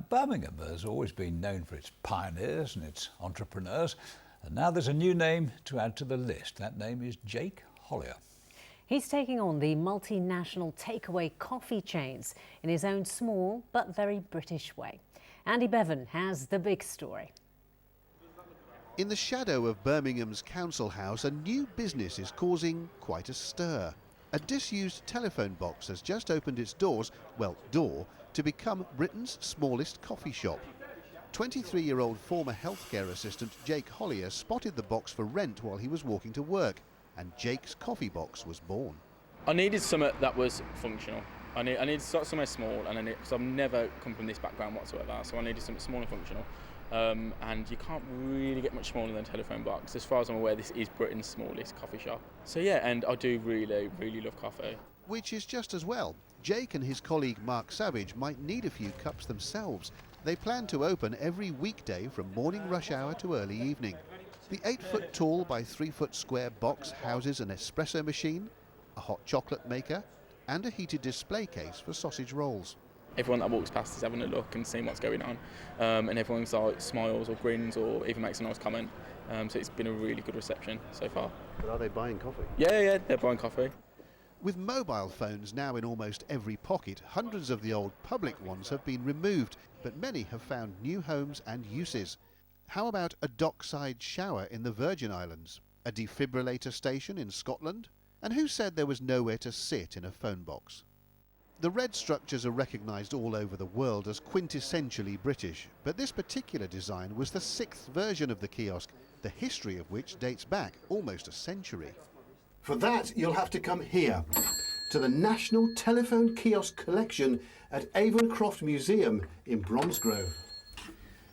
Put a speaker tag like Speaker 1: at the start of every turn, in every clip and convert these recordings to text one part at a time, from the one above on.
Speaker 1: Birmingham has always been known for its pioneers and its entrepreneurs, and now there's a new name to add to the list. That name is Jake Hollier.
Speaker 2: He's taking on the multinational takeaway coffee chains in his own small but very British way. Andy Bevan has the big story.
Speaker 3: In the shadow of Birmingham's council house, a new business is causing quite a stir. A disused telephone box has just opened its door to become Britain's smallest coffee shop. 23-year-old former healthcare assistant Jake Hollier spotted the box for rent while he was walking to work, and Jake's coffee box was born.
Speaker 4: I needed something that was functional. I needed somewhere small, and because I've never come from this background whatsoever, so I needed something small and functional. And you can't really get much smaller than a telephone box. As far as I'm aware, this is Britain's smallest coffee shop. So yeah, and I do really, really love coffee.
Speaker 3: Which is just as well. Jake and his colleague Mark Savage might need a few cups themselves. They plan to open every weekday from morning rush hour to early evening. The 8-foot tall by 3-foot square box houses an espresso machine, a hot chocolate maker, and a heated display case for sausage rolls.
Speaker 4: Everyone that walks past is having a look and seeing what's going on, and everyone's like smiles or grins or even makes a nice comment. So it's been a really good reception so far.
Speaker 3: But are they buying coffee?
Speaker 4: Yeah, they're buying coffee.
Speaker 3: With mobile phones now in almost every pocket, hundreds of the old public ones have been removed, but many have found new homes and uses. How about a dockside shower in the Virgin Islands? A defibrillator station in Scotland? And who said there was nowhere to sit in a phone box? The red structures are recognised all over the world as quintessentially British, but this particular design was the 6th version of the kiosk, the history of which dates back almost a century.
Speaker 5: For that, you'll have to come here, to the National Telephone Kiosk Collection at Avon Museum in Bromsgrove.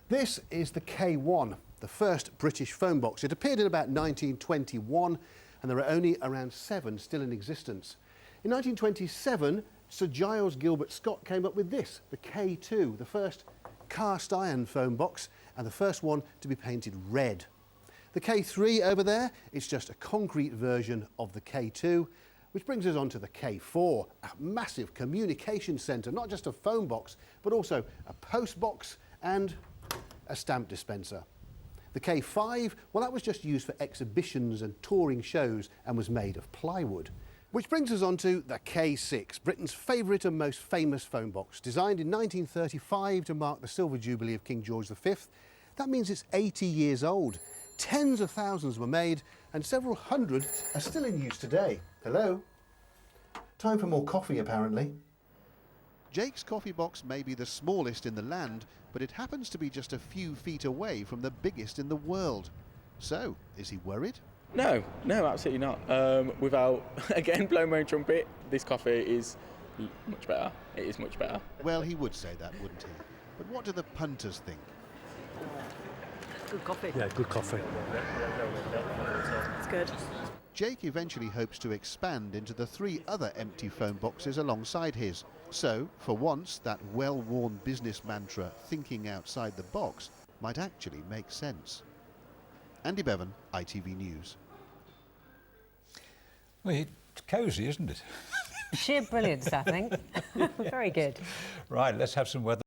Speaker 5: This is the K1, the first British phone box. It appeared in about 1921, and there are only around 7 still in existence. In 1927, Sir Giles Gilbert Scott came up with this, the K2, the first cast iron phone box and the first one to be painted red. The K3 over there is just a concrete version of the K2, which brings us on to the K4, a massive communication centre, not just a phone box, but also a post box and a stamp dispenser. The K5, well, that was just used for exhibitions and touring shows and was made of plywood. Which brings us on to the K6, Britain's favourite and most famous phone box. Designed in 1935 to mark the Silver Jubilee of King George V, that means it's 80 years old. Tens of thousands were made and several hundred are still in use today. Hello? Time for more coffee, apparently.
Speaker 3: Jake's coffee box may be the smallest in the land, but it happens to be just a few feet away from the biggest in the world. So, is he worried?
Speaker 4: No, absolutely not. Without, again, blowing my own trumpet, this coffee is much better. It is much better.
Speaker 3: Well, he would say that, wouldn't he? But what do the punters think?
Speaker 2: Good coffee.
Speaker 6: Yeah, good coffee.
Speaker 2: It's good.
Speaker 3: Jake eventually hopes to expand into the 3 other empty phone boxes alongside his. So, for once, that well-worn business mantra, thinking outside the box, might actually make sense. Andy Bevan, ITV News.
Speaker 1: Well, it's cosy, isn't it?
Speaker 2: Sheer brilliance, I think. Very good.
Speaker 1: Right, let's have some weather.